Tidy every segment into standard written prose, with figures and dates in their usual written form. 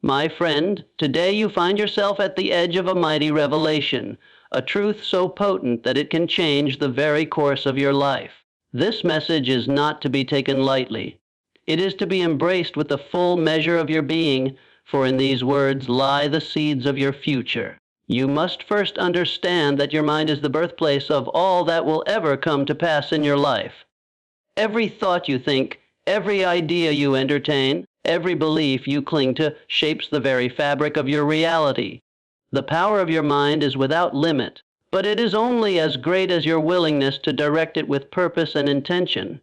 My friend, today you find yourself at the edge of a mighty revelation, a truth so potent that it can change the very course of your life. This message is not to be taken lightly. It is to be embraced with the full measure of your being, for in these words lie the seeds of your future. You must first understand that your mind is the birthplace of all that will ever come to pass in your life. Every thought you think, every idea you entertain, every belief you cling to shapes the very fabric of your reality. The power of your mind is without limit, but it is only as great as your willingness to direct it with purpose and intention.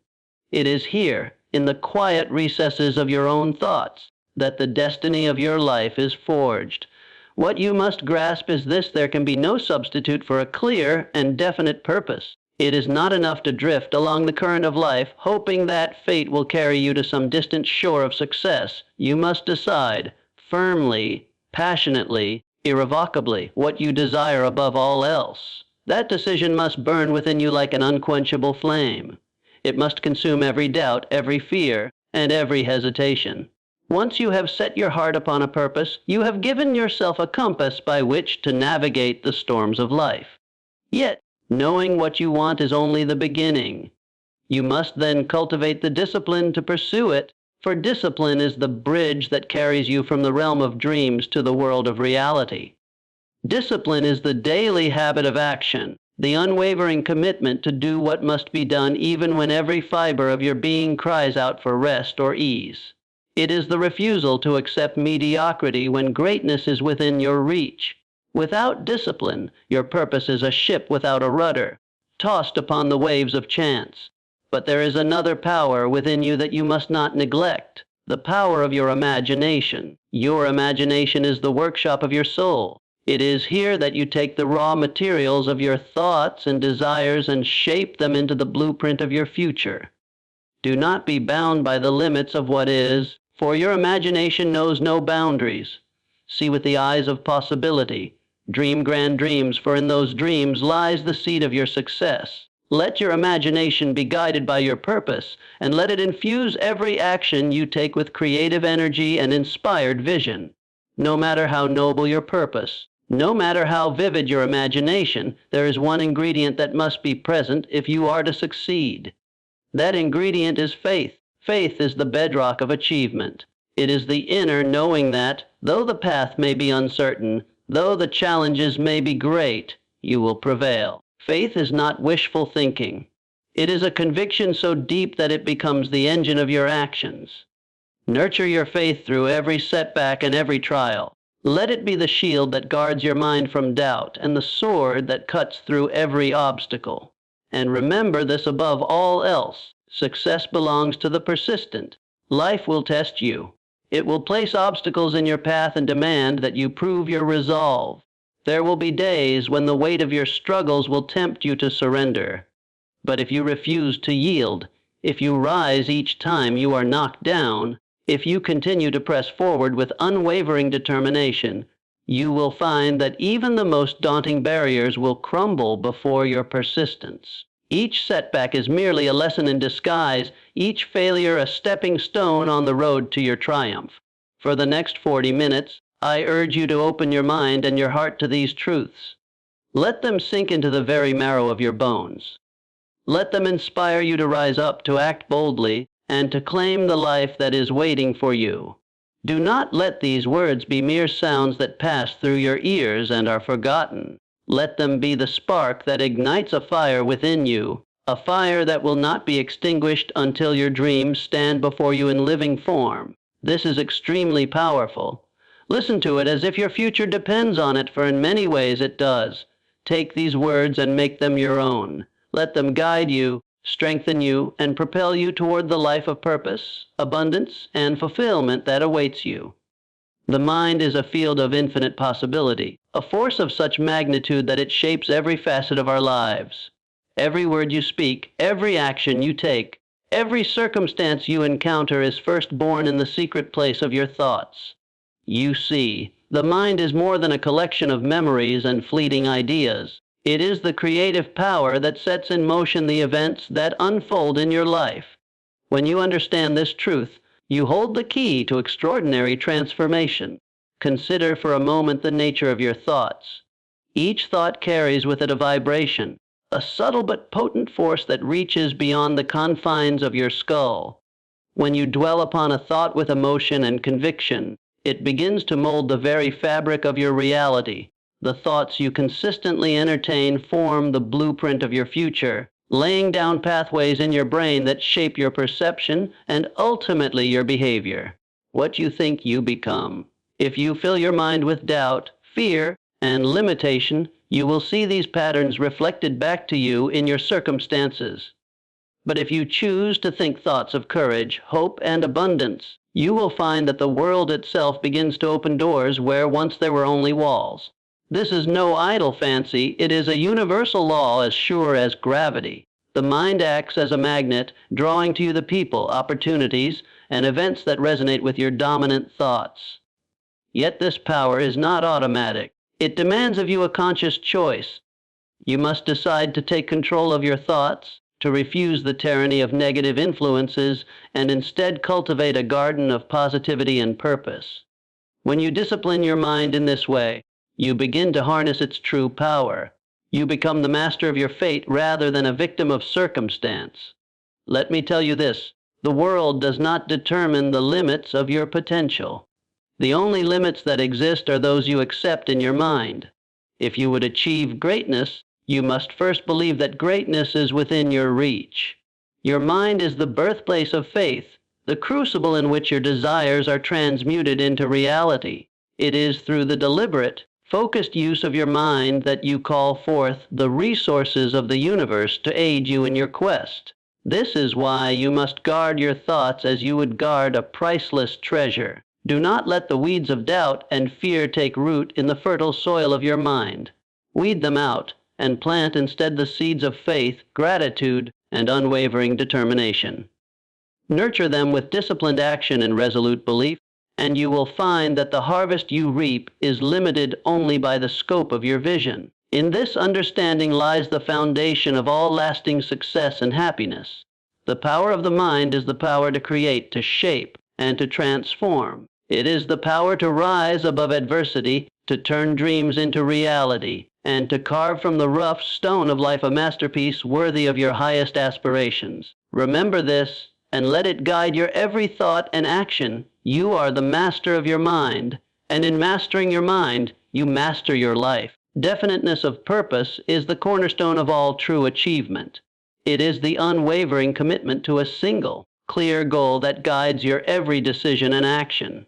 It is here, in the quiet recesses of your own thoughts, that the destiny of your life is forged. What you must grasp is this: there can be no substitute for a clear and definite purpose. It is not enough to drift along the current of life, hoping that fate will carry you to some distant shore of success. You must decide, firmly, passionately, irrevocably, what you desire above all else. That decision must burn within you like an unquenchable flame. It must consume every doubt, every fear, and every hesitation. Once you have set your heart upon a purpose, you have given yourself a compass by which to navigate the storms of life. Yet, knowing what you want is only the beginning. You must then cultivate the discipline to pursue it, for discipline is the bridge that carries you from the realm of dreams to the world of reality. Discipline is the daily habit of action, the unwavering commitment to do what must be done even when every fiber of your being cries out for rest or ease. It is the refusal to accept mediocrity when greatness is within your reach. Without discipline, your purpose is a ship without a rudder, tossed upon the waves of chance. But there is another power within you that you must not neglect, the power of your imagination. Your imagination is the workshop of your soul. It is here that you take the raw materials of your thoughts and desires and shape them into the blueprint of your future. Do not be bound by the limits of what is, for your imagination knows no boundaries. See with the eyes of possibility. Dream grand dreams, for in those dreams lies the seed of your success. Let your imagination be guided by your purpose, and let it infuse every action you take with creative energy and inspired vision. No matter how noble your purpose, no matter how vivid your imagination, there is one ingredient that must be present if you are to succeed. That ingredient is faith. Faith is the bedrock of achievement. It is the inner knowing that, though the path may be uncertain, though the challenges may be great, you will prevail. Faith is not wishful thinking. It is a conviction so deep that it becomes the engine of your actions. Nurture your faith through every setback and every trial. Let it be the shield that guards your mind from doubt and the sword that cuts through every obstacle. And remember this above all else: success belongs to the persistent. Life will test you. It will place obstacles in your path and demand that you prove your resolve. There will be days when the weight of your struggles will tempt you to surrender. But if you refuse to yield, if you rise each time you are knocked down, if you continue to press forward with unwavering determination, you will find that even the most daunting barriers will crumble before your persistence. Each setback is merely a lesson in disguise, each failure a stepping stone on the road to your triumph. For the next 40 minutes, I urge you to open your mind and your heart to these truths. Let them sink into the very marrow of your bones. Let them inspire you to rise up, to act boldly, and to claim the life that is waiting for you. Do not let these words be mere sounds that pass through your ears and are forgotten. Let them be the spark that ignites a fire within you, a fire that will not be extinguished until your dreams stand before you in living form. This is extremely powerful. Listen to it as if your future depends on it, for in many ways it does. Take these words and make them your own. Let them guide you, strengthen you, and propel you toward the life of purpose, abundance, and fulfillment that awaits you. The mind is a field of infinite possibility, a force of such magnitude that it shapes every facet of our lives. Every word you speak, every action you take, every circumstance you encounter is first born in the secret place of your thoughts. You see, the mind is more than a collection of memories and fleeting ideas. It is the creative power that sets in motion the events that unfold in your life. When you understand this truth, you hold the key to extraordinary transformation. Consider for a moment the nature of your thoughts. Each thought carries with it a vibration, a subtle but potent force that reaches beyond the confines of your skull. When you dwell upon a thought with emotion and conviction, it begins to mold the very fabric of your reality. The thoughts you consistently entertain form the blueprint of your future, laying down pathways in your brain that shape your perception and ultimately your behavior. What you think, you become. If you fill your mind with doubt, fear, and limitation, you will see these patterns reflected back to you in your circumstances. But if you choose to think thoughts of courage, hope, and abundance, you will find that the world itself begins to open doors where once there were only walls. This is no idle fancy, it is a universal law as sure as gravity. The mind acts as a magnet, drawing to you the people, opportunities, and events that resonate with your dominant thoughts. Yet this power is not automatic. It demands of you a conscious choice. You must decide to take control of your thoughts, to refuse the tyranny of negative influences, and instead cultivate a garden of positivity and purpose. When you discipline your mind in this way, you begin to harness its true power. You become the master of your fate rather than a victim of circumstance. Let me tell you this, the world does not determine the limits of your potential. The only limits that exist are those you accept in your mind. If you would achieve greatness, you must first believe that greatness is within your reach. Your mind is the birthplace of faith, the crucible in which your desires are transmuted into reality. It is through the deliberate, focused use of your mind that you call forth the resources of the universe to aid you in your quest. This is why you must guard your thoughts as you would guard a priceless treasure. Do not let the weeds of doubt and fear take root in the fertile soil of your mind. Weed them out, and plant instead the seeds of faith, gratitude, and unwavering determination. Nurture them with disciplined action and resolute belief, and you will find that the harvest you reap is limited only by the scope of your vision. In this understanding lies the foundation of all lasting success and happiness. The power of the mind is the power to create, to shape, and to transform. It is the power to rise above adversity, to turn dreams into reality, and to carve from the rough stone of life a masterpiece worthy of your highest aspirations. Remember this, and let it guide your every thought and action. You are the master of your mind, and in mastering your mind, you master your life. Definiteness of purpose is the cornerstone of all true achievement. It is the unwavering commitment to a single, clear goal that guides your every decision and action.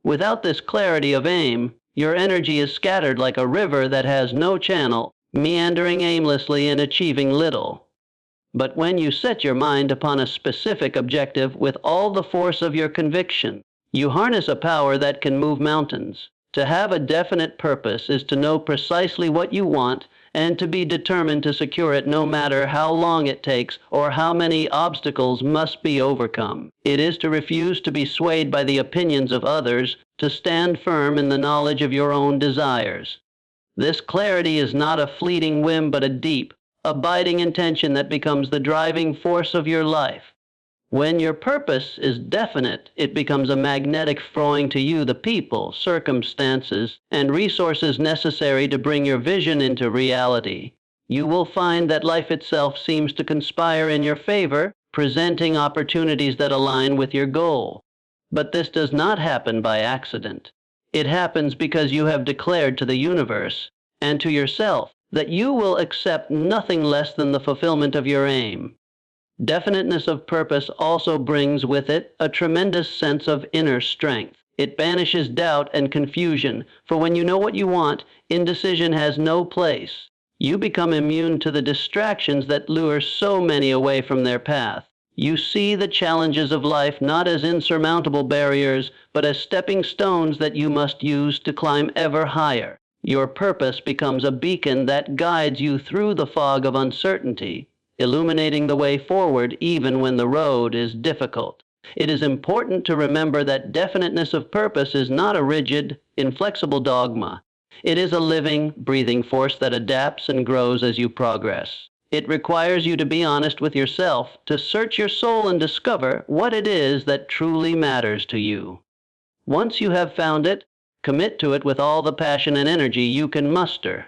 Without this clarity of aim, your energy is scattered like a river that has no channel, meandering aimlessly and achieving little. But when you set your mind upon a specific objective with all the force of your conviction, you harness a power that can move mountains. To have a definite purpose is to know precisely what you want and to be determined to secure it no matter how long it takes or how many obstacles must be overcome. It is to refuse to be swayed by the opinions of others, to stand firm in the knowledge of your own desires. This clarity is not a fleeting whim but a deep, abiding intention that becomes the driving force of your life. When your purpose is definite, it becomes a magnetic throwing to you the people, circumstances, and resources necessary to bring your vision into reality. You will find that life itself seems to conspire in your favor, presenting opportunities that align with your goal. But this does not happen by accident. It happens because you have declared to the universe and to yourself that you will accept nothing less than the fulfillment of your aim. Definiteness of purpose also brings with it a tremendous sense of inner strength. It banishes doubt and confusion, for when you know what you want, indecision has no place. You become immune to the distractions that lure so many away from their path. You see the challenges of life not as insurmountable barriers, but as stepping stones that you must use to climb ever higher. Your purpose becomes a beacon that guides you through the fog of uncertainty, illuminating the way forward even when the road is difficult. It is important to remember that definiteness of purpose is not a rigid, inflexible dogma. It is a living, breathing force that adapts and grows as you progress. It requires you to be honest with yourself, to search your soul and discover what it is that truly matters to you. Once you have found it, Commit to it with all the passion and energy you can muster.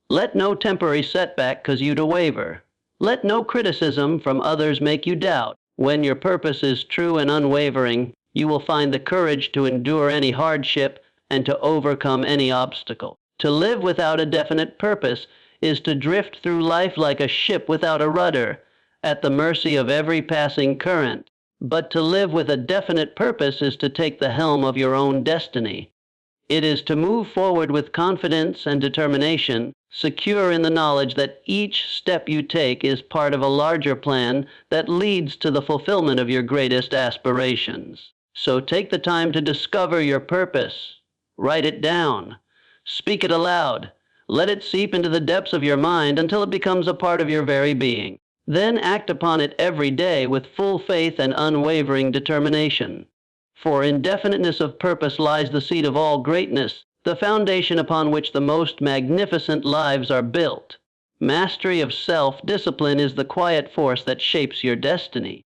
Let no temporary setback cause you to waver. Let no criticism from others make you doubt. When your purpose is true and unwavering, you will find the courage to endure any hardship and to overcome any obstacle. To live without a definite purpose is to drift through life like a ship without a rudder, at the mercy of every passing current. But to live with a definite purpose is to take the helm of your own destiny. It is to move forward with confidence and determination, secure in the knowledge that each step you take is part of a larger plan that leads to the fulfillment of your greatest aspirations. So take the time to discover your purpose. Write it down. Speak it aloud. Let it seep into the depths of your mind until it becomes a part of your very being. Then act upon it every day with full faith and unwavering determination. For in definiteness of purpose lies the seed of all greatness, the foundation upon which the most magnificent lives are built. Mastery of self-discipline is the quiet force that shapes your destiny.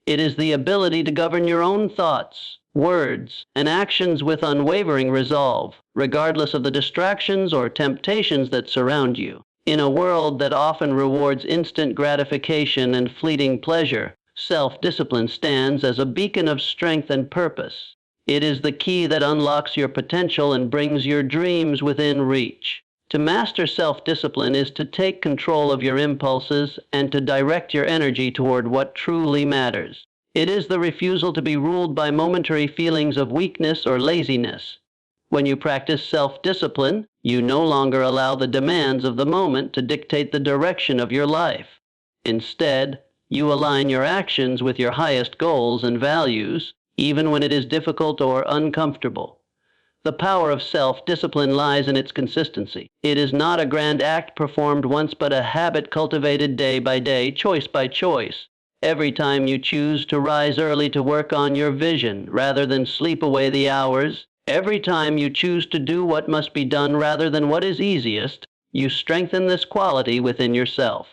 It is the ability to govern your own thoughts, words, and actions with unwavering resolve, regardless of the distractions or temptations that surround you. In a world that often rewards instant gratification and fleeting pleasure, self-discipline stands as a beacon of strength and purpose. It is the key that unlocks your potential and brings your dreams within reach. To master self-discipline is to take control of your impulses and to direct your energy toward what truly matters. It is the refusal to be ruled by momentary feelings of weakness or laziness. When you practice self-discipline, you no longer allow the demands of the moment to dictate the direction of your life. Instead, you align your actions with your highest goals and values, even when it is difficult or uncomfortable. The power of self-discipline lies in its consistency. It is not a grand act performed once, but a habit cultivated day by day, choice by choice. Every time you choose to rise early to work on your vision rather than sleep away the hours, every time you choose to do what must be done rather than what is easiest, you strengthen this quality within yourself.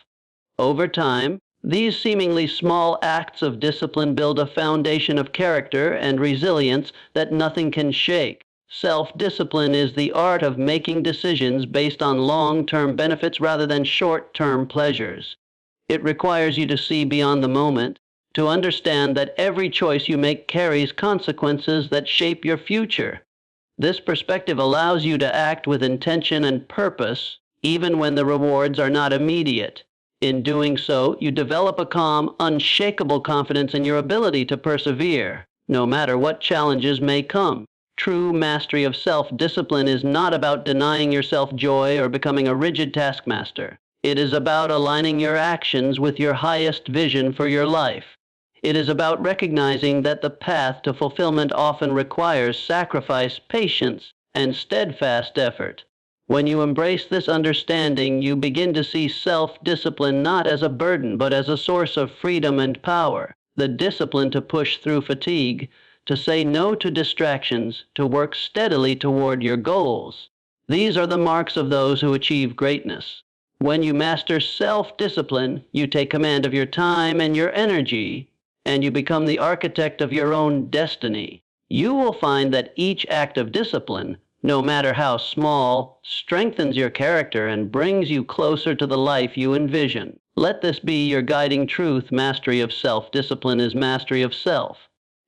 Over time, these seemingly small acts of discipline build a foundation of character and resilience that nothing can shake. Self-discipline is the art of making decisions based on long-term benefits rather than short-term pleasures. It requires you to see beyond the moment, to understand that every choice you make carries consequences that shape your future. This perspective allows you to act with intention and purpose, even when the rewards are not immediate. In doing so, you develop a calm, unshakable confidence in your ability to persevere, no matter what challenges may come. True mastery of self-discipline is not about denying yourself joy or becoming a rigid taskmaster. It is about aligning your actions with your highest vision for your life. It is about recognizing that the path to fulfillment often requires sacrifice, patience, and steadfast effort. When you embrace this understanding, you begin to see self-discipline not as a burden, but as a source of freedom and power. The discipline to push through fatigue, to say no to distractions, to work steadily toward your goals. These are the marks of those who achieve greatness. When you master self-discipline, you take command of your time and your energy, and you become the architect of your own destiny. You will find that each act of discipline, no matter how small, strengthens your character and brings you closer to the life you envision. Let this be your guiding truth. Mastery of self-discipline is mastery of self.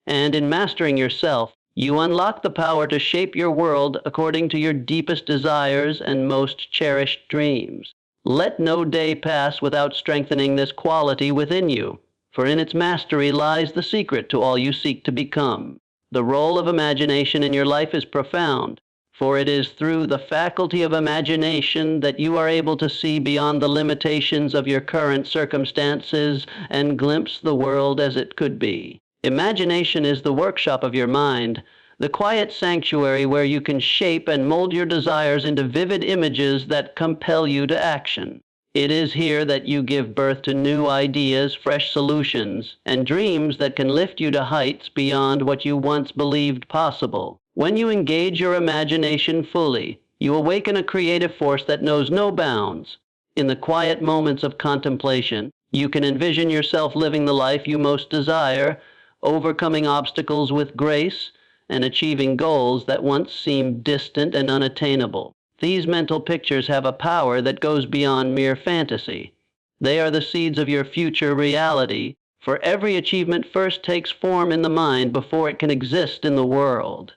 And in mastering yourself, you unlock the power to shape your world according to your deepest desires and most cherished dreams. Let no day pass without strengthening this quality within you, for in its mastery lies the secret to all you seek to become. The role of imagination in your life is profound, for it is through the faculty of imagination that you are able to see beyond the limitations of your current circumstances and glimpse the world as it could be. Imagination is the workshop of your mind, the quiet sanctuary where you can shape and mold your desires into vivid images that compel you to action. It is here that you give birth to new ideas, fresh solutions, and dreams that can lift you to heights beyond what you once believed possible. When you engage your imagination fully, you awaken a creative force that knows no bounds. In the quiet moments of contemplation, you can envision yourself living the life you most desire, overcoming obstacles with grace, and achieving goals that once seemed distant and unattainable. These mental pictures have a power that goes beyond mere fantasy. They are the seeds of your future reality, for every achievement first takes form in the mind before it can exist in the world.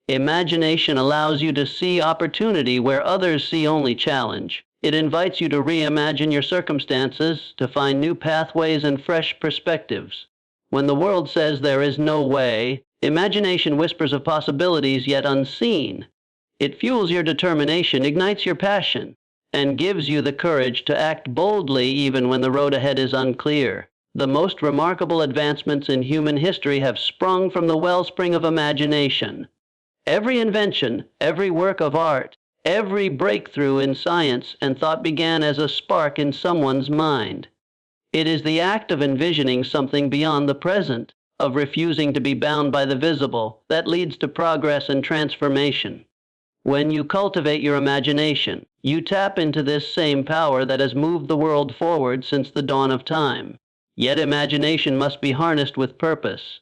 Imagination allows you to see opportunity where others see only challenge. It invites you to reimagine your circumstances, to find new pathways and fresh perspectives. When the world says there is no way, imagination whispers of possibilities yet unseen. It fuels your determination, ignites your passion, and gives you the courage to act boldly even when the road ahead is unclear. The most remarkable advancements in human history have sprung from the wellspring of imagination. Every invention, every work of art, every breakthrough in science and thought began as a spark in someone's mind. It is the act of envisioning something beyond the present, of refusing to be bound by the visible, that leads to progress and transformation. When you cultivate your imagination, you tap into this same power that has moved the world forward since the dawn of time. Yet imagination must be harnessed with purpose.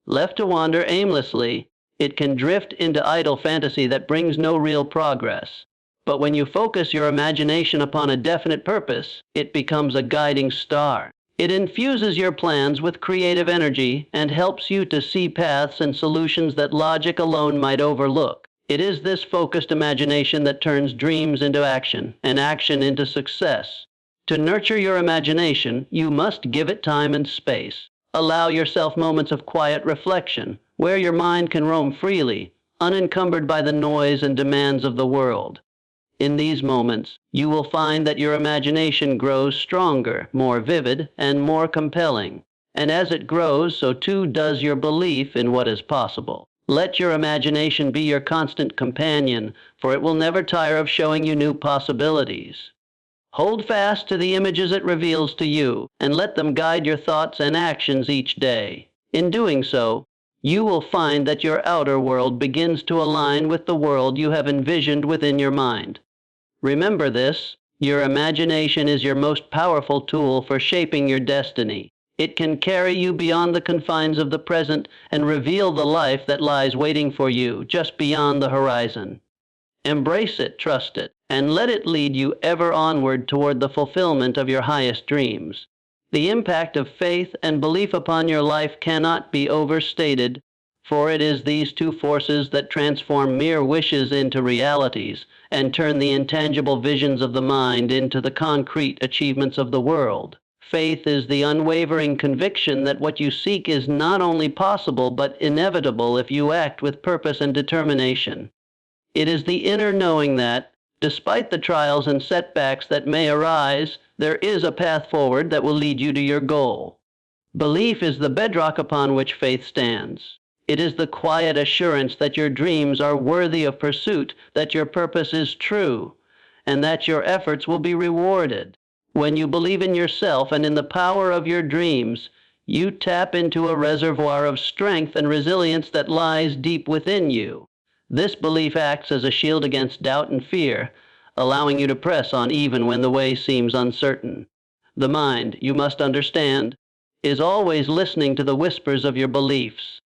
Left to wander aimlessly, it can drift into idle fantasy that brings no real progress. But when you focus your imagination upon a definite purpose, it becomes a guiding star. It infuses your plans with creative energy and helps you to see paths and solutions that logic alone might overlook. It is this focused imagination that turns dreams into action and action into success. To nurture your imagination, you must give it time and space. Allow yourself moments of quiet reflection, where your mind can roam freely, unencumbered by the noise and demands of the world. In these moments, you will find that your imagination grows stronger, more vivid, and more compelling. And as it grows, so too does your belief in what is possible. Let your imagination be your constant companion, for it will never tire of showing you new possibilities. Hold fast to the images it reveals to you, and let them guide your thoughts and actions each day. In doing so, you will find that your outer world begins to align with the world you have envisioned within your mind. Remember this, your imagination is your most powerful tool for shaping your destiny. It can carry you beyond the confines of the present and reveal the life that lies waiting for you just beyond the horizon. Embrace it, trust it, and let it lead you ever onward toward the fulfillment of your highest dreams. The impact of faith and belief upon your life cannot be overstated, for it is these two forces that transform mere wishes into realities and turn the intangible visions of the mind into the concrete achievements of the world. Faith is the unwavering conviction that what you seek is not only possible but inevitable if you act with purpose and determination. It is the inner knowing that, despite the trials and setbacks that may arise, there is a path forward that will lead you to your goal. Belief is the bedrock upon which faith stands. It is the quiet assurance that your dreams are worthy of pursuit, that your purpose is true, and that your efforts will be rewarded. When you believe in yourself and in the power of your dreams, you tap into a reservoir of strength and resilience that lies deep within you. This belief acts as a shield against doubt and fear, allowing you to press on even when the way seems uncertain. The mind, you must understand, is always listening to the whispers of your beliefs.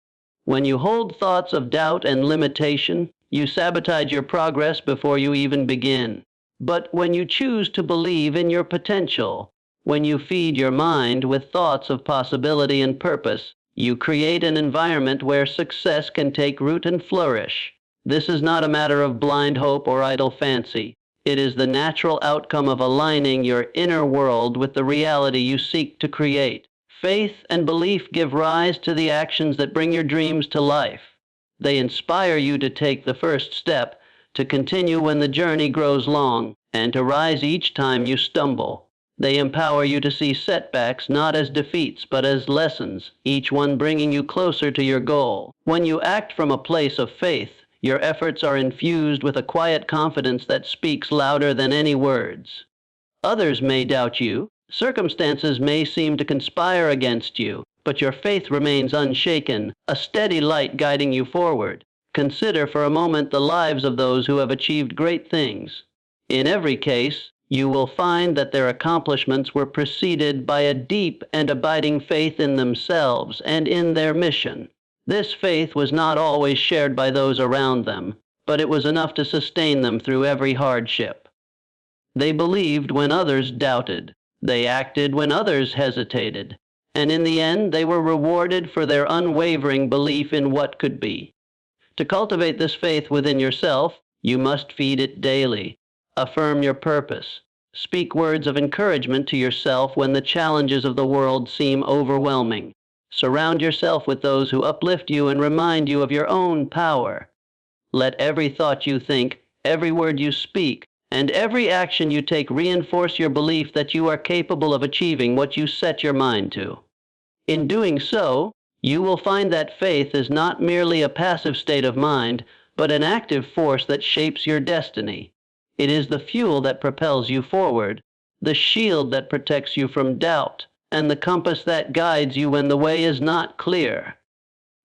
When you hold thoughts of doubt and limitation, you sabotage your progress before you even begin. But when you choose to believe in your potential, when you feed your mind with thoughts of possibility and purpose, you create an environment where success can take root and flourish. This is not a matter of blind hope or idle fancy. It is the natural outcome of aligning your inner world with the reality you seek to create. Faith and belief give rise to the actions that bring your dreams to life. They inspire you to take the first step, to continue when the journey grows long, and to rise each time you stumble. They empower you to see setbacks not as defeats but as lessons, each one bringing you closer to your goal. When you act from a place of faith, your efforts are infused with a quiet confidence that speaks louder than any words. Others may doubt you, circumstances may seem to conspire against you, but your faith remains unshaken, a steady light guiding you forward. Consider for a moment the lives of those who have achieved great things. In every case, you will find that their accomplishments were preceded by a deep and abiding faith in themselves and in their mission. This faith was not always shared by those around them, but it was enough to sustain them through every hardship. They believed when others doubted. They acted when others hesitated. And in the end, they were rewarded for their unwavering belief in what could be. To cultivate this faith within yourself, you must feed it daily. Affirm your purpose. Speak words of encouragement to yourself when the challenges of the world seem overwhelming. Surround yourself with those who uplift you and remind you of your own power. Let every thought you think, every word you speak, and every action you take reinforce your belief that you are capable of achieving what you set your mind to. In doing so, you will find that faith is not merely a passive state of mind, but an active force that shapes your destiny. It is the fuel that propels you forward, the shield that protects you from doubt, and the compass that guides you when the way is not clear.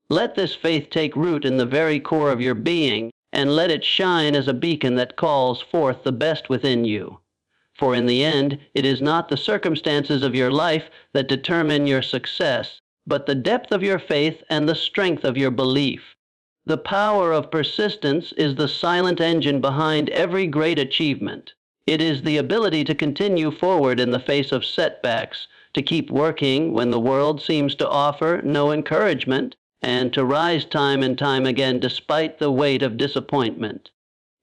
Let this faith take root in the very core of your being, and let it shine as a beacon that calls forth the best within you. For in the end, it is not the circumstances of your life that determine your success, but the depth of your faith and the strength of your belief. The power of persistence is the silent engine behind every great achievement. It is the ability to continue forward in the face of setbacks, to keep working when the world seems to offer no encouragement, and to rise time and time again despite the weight of disappointment.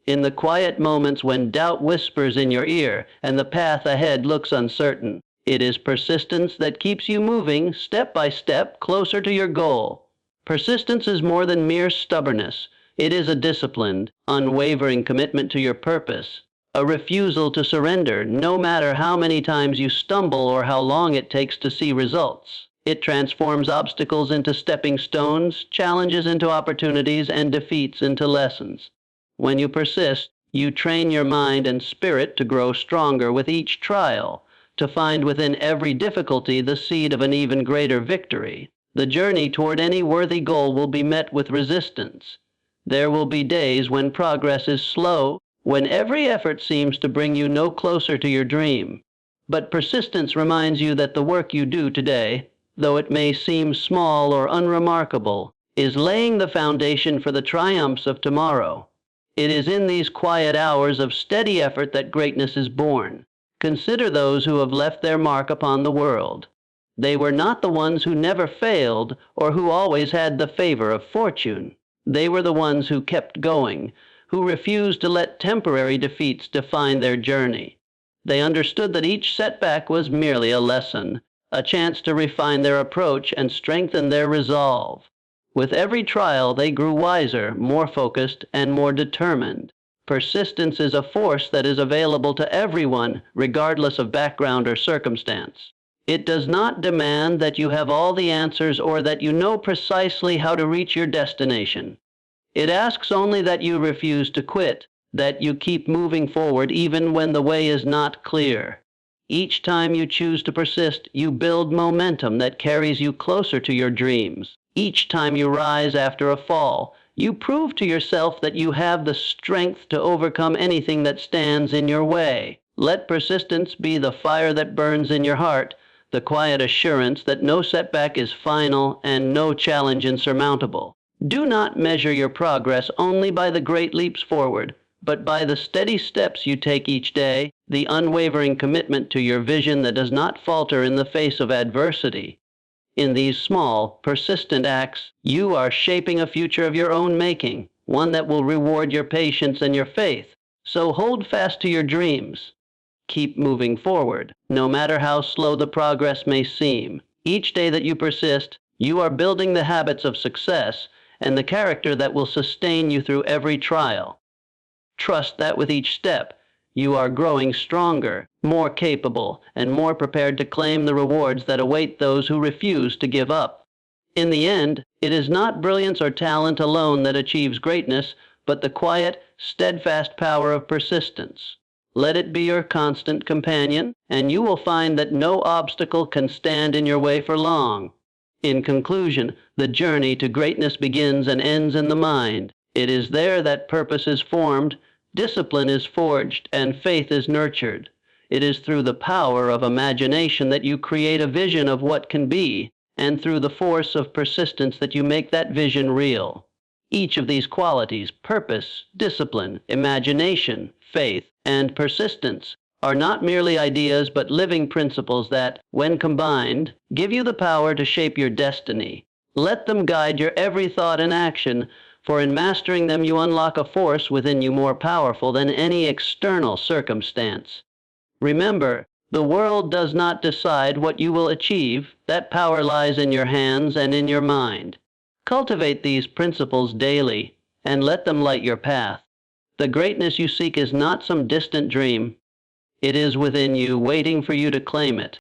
In the quiet moments when doubt whispers in your ear and the path ahead looks uncertain, it is persistence that keeps you moving step by step closer to your goal. Persistence is more than mere stubbornness. It is a disciplined, unwavering commitment to your purpose, a refusal to surrender no matter how many times you stumble or how long it takes to see results. It transforms obstacles into stepping stones, challenges into opportunities, and defeats into lessons. When you persist, you train your mind and spirit to grow stronger with each trial, to find within every difficulty the seed of an even greater victory. The journey toward any worthy goal will be met with resistance. There will be days when progress is slow, when every effort seems to bring you no closer to your dream. But persistence reminds you that the work you do today, though it may seem small or unremarkable, is laying the foundation for the triumphs of tomorrow. It is in these quiet hours of steady effort that greatness is born. Consider those who have left their mark upon the world. They were not the ones who never failed or who always had the favor of fortune. They were the ones who kept going, who refused to let temporary defeats define their journey. They understood that each setback was merely a lesson, a chance to refine their approach and strengthen their resolve. With every trial, they grew wiser, more focused, and more determined. Persistence is a force that is available to everyone, regardless of background or circumstance. It does not demand that you have all the answers or that you know precisely how to reach your destination. It asks only that you refuse to quit, that you keep moving forward even when the way is not clear. Each time you choose to persist, you build momentum that carries you closer to your dreams. Each time you rise after a fall, you prove to yourself that you have the strength to overcome anything that stands in your way. Let persistence be the fire that burns in your heart, the quiet assurance that no setback is final and no challenge insurmountable. Do not measure your progress only by the great leaps forward, but by the steady steps you take each day, the unwavering commitment to your vision that does not falter in the face of adversity. In these small, persistent acts, you are shaping a future of your own making, one that will reward your patience and your faith. So hold fast to your dreams. Keep moving forward, no matter how slow the progress may seem. Each day that you persist, you are building the habits of success and the character that will sustain you through every trial. Trust that with each step, you are growing stronger, more capable, and more prepared to claim the rewards that await those who refuse to give up. In the end, it is not brilliance or talent alone that achieves greatness, but the quiet, steadfast power of persistence. Let it be your constant companion, and you will find that no obstacle can stand in your way for long. In conclusion, the journey to greatness begins and ends in the mind. It is there that purpose is formed, discipline is forged, and faith is nurtured. It is through the power of imagination that you create a vision of what can be, and through the force of persistence that you make that vision real. Each of these qualities, purpose, discipline, imagination, faith, and persistence, are not merely ideas but living principles that, when combined, give you the power to shape your destiny. Let them guide your every thought and action, for in mastering them you unlock a force within you more powerful than any external circumstance. Remember, the world does not decide what you will achieve. That power lies in your hands and in your mind. Cultivate these principles daily, and let them light your path. The greatness you seek is not some distant dream. It is within you, waiting for you to claim it.